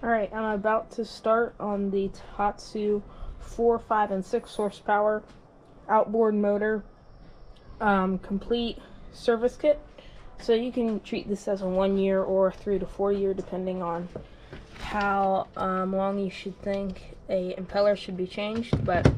Alright, I'm about to start on the Tohatsu 4, 5, and 6 horsepower outboard motor complete service kit. So you can treat this as a 1 year or 3 to 4 year, depending on how long you should think a impeller should be changed. But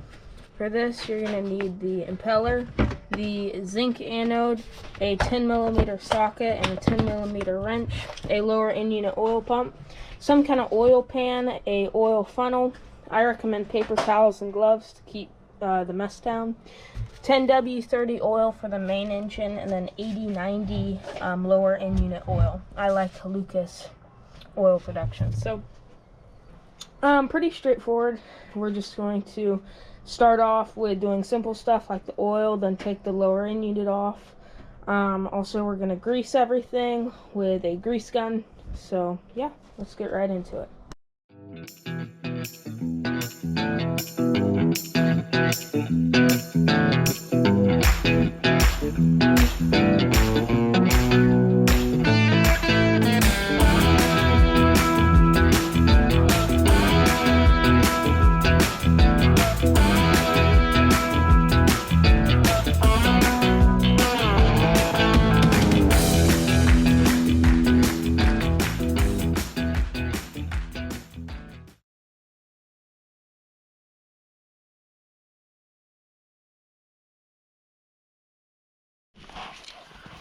for this, you're going to need the impeller, the zinc anode, a 10mm socket and a 10mm wrench, a lower in-unit oil pump, some kind of oil pan, a oil funnel. I recommend paper towels and gloves to keep the mess down. 10W30 oil for the main engine, and then 8090 lower in-unit oil. I like Lucas oil production. So pretty straightforward. We're just going to start off with doing simple stuff like the oil, then take the lower end unit off. Also, we're going to grease everything with a grease gun. So yeah, let's get right into it.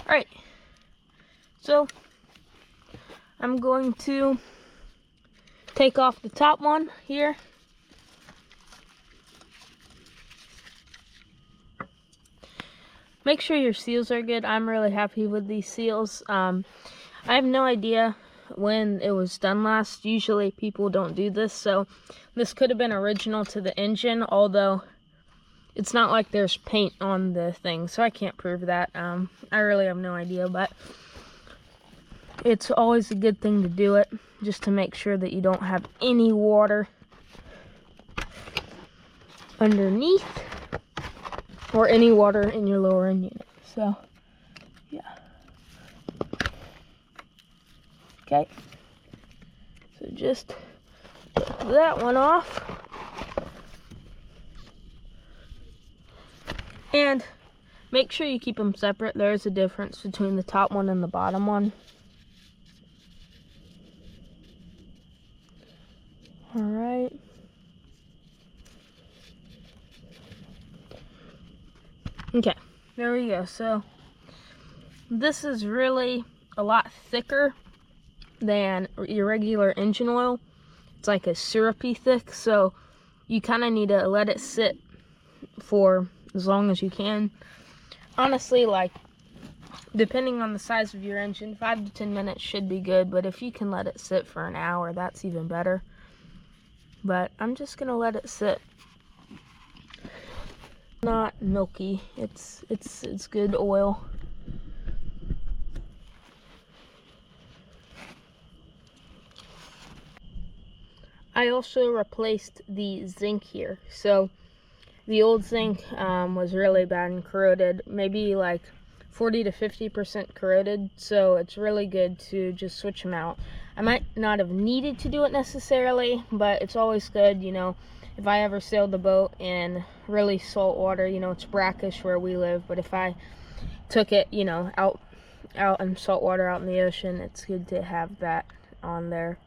Alright, so I'm going to take off the top one here. Make sure your seals are good. I'm really happy with these seals. I have no idea when it was done last. Usually people don't do this, so this could have been original to the engine, although it's not like there's paint on the thing, so I can't prove that. I really have no idea, but it's always a good thing to do it, just to make sure that you don't have any water underneath or any water in your lower end unit. So, yeah. Okay. So just take that one off. And make sure you keep them separate. There is a difference between the top one and the bottom one. Alright. Okay, there we go. So this is really a lot thicker than your regular engine oil. It's like a syrupy thick, so you kind of need to let it sit for as long as you can. Honestly, like, depending on the size of your engine, 5 to 10 minutes should be good, but if you can let it sit for an hour, that's even better. But I'm just gonna let it sit. Not milky, it's good oil. I also replaced the zinc here. So the old zinc was really bad and corroded, maybe like 40 to 50% corroded, so it's really good to just switch them out. I might not have needed to do it necessarily, but it's always good, you know, if I ever sailed the boat in really salt water, you know, it's brackish where we live, but if I took it, you know, out in salt water out in the ocean, it's good to have that on there.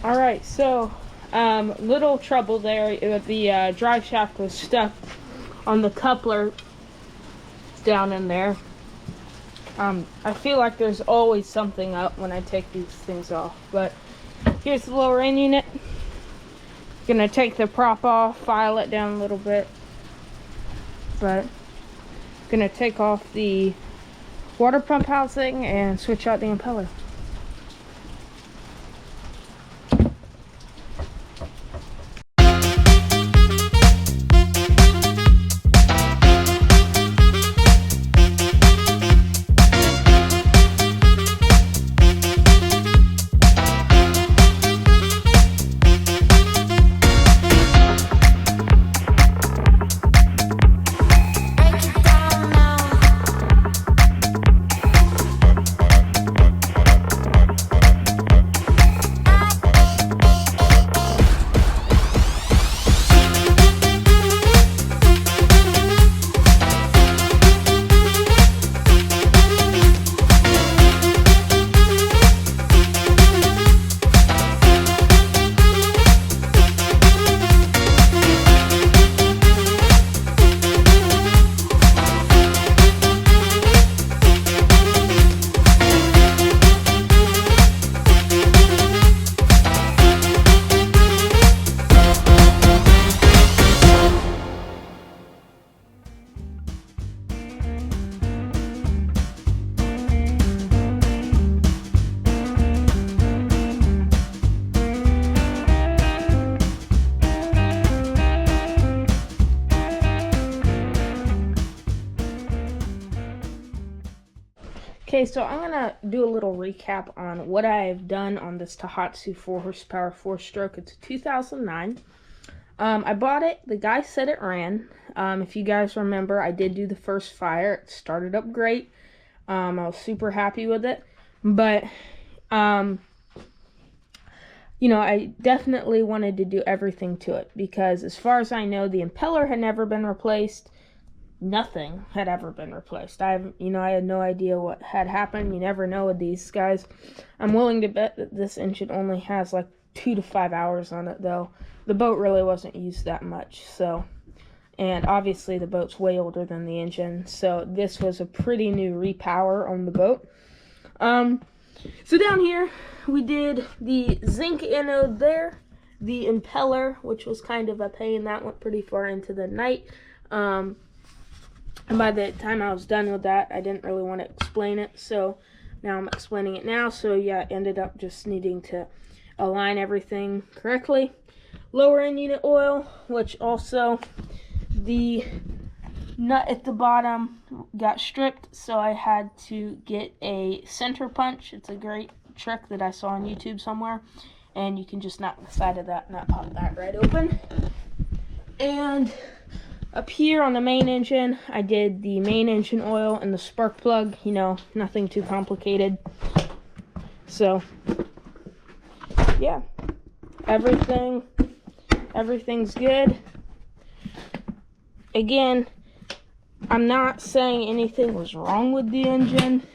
Alright, so little trouble there. The drive shaft was stuck on the coupler down in there. I feel like there's always something up when I take these things off. But here's the lower end unit. Gonna take the prop off, file it down a little bit, but gonna take off the water pump housing and switch out the impeller. Okay, so I'm gonna do a little recap on what I've done on this Tohatsu 4 horsepower 4-stroke. It's a 2009. I bought it. The guy said it ran. If you guys remember, I did do the first fire. It started up great. I was super happy with it. But, you know, I definitely wanted to do everything to it because as far as I know, the impeller had never been replaced. Nothing had ever been replaced. I had no idea what had happened. You never know with these guys. I'm willing to bet that this engine only has like 2 to 5 hours on it, though. The boat really wasn't used that much, so. And obviously the boat's way older than the engine, so this was a pretty new repower on the boat. So down here, we did the zinc anode there, the impeller, which was kind of a pain. That went pretty far into the night. And by the time I was done with that, I didn't really want to explain it, so now I'm explaining it now. So yeah, I ended up just needing to align everything correctly. Lower end unit oil, which also the nut at the bottom got stripped, so I had to get a center punch. It's a great trick that I saw on YouTube somewhere, and you can just knock the side of that nut, pop that right open. And up here on the main engine, I did the main engine oil and the spark plug, you know, nothing too complicated. So, yeah, everything's good. Again, I'm not saying anything was wrong with the engine.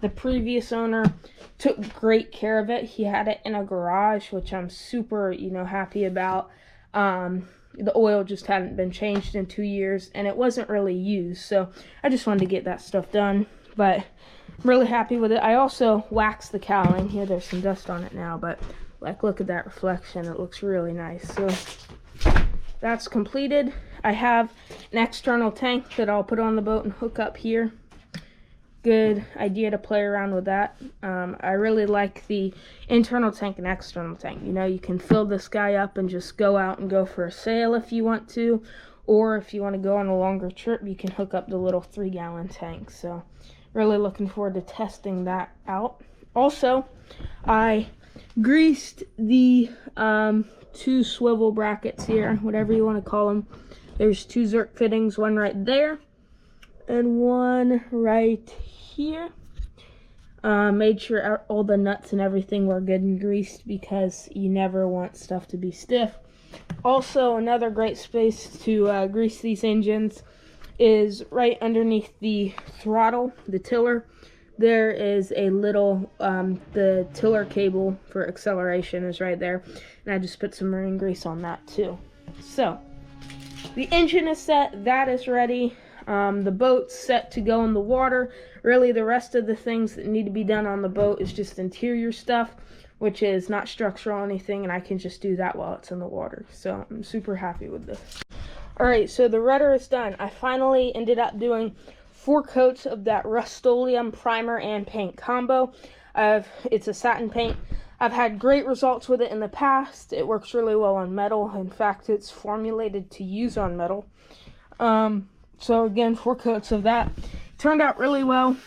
The previous owner took great care of it. He had it in a garage, which I'm super, happy about. The oil just hadn't been changed in 2 years, and it wasn't really used, so I just wanted to get that stuff done, but I'm really happy with it. I also waxed the cowling. Here, there's some dust on it now, but like, look at that reflection. It looks really nice. So that's completed. I have an external tank that I'll put on the boat and hook up here. Good idea to play around with that. I really like the internal tank and external tank. You can fill this guy up and just go out and go for a sail if you want to, or if you want to go on a longer trip, you can hook up the little 3-gallon tank. So really looking forward to testing that out. Also, I greased the 2 swivel brackets here, whatever you want to call them. There's 2 Zerk fittings, one right there and one right here. Made sure all the nuts and everything were good and greased because you never want stuff to be stiff. Also, another great space to grease these engines is right underneath the throttle, the tiller. There is a little, the tiller cable for acceleration is right there, and I just put some marine grease on that too. So, the engine is set, that is ready. The boat's set to go in the water. Really, the rest of the things that need to be done on the boat is just interior stuff, which is not structural or anything, and I can just do that while it's in the water. So I'm super happy with this. Alright, so the rudder is done. I finally ended up doing 4 coats of that Rust-Oleum primer and paint combo. It's a satin paint. I've had great results with it in the past. It works really well on metal. In fact, it's formulated to use on metal. So again, 4 coats of that. Turned out really well.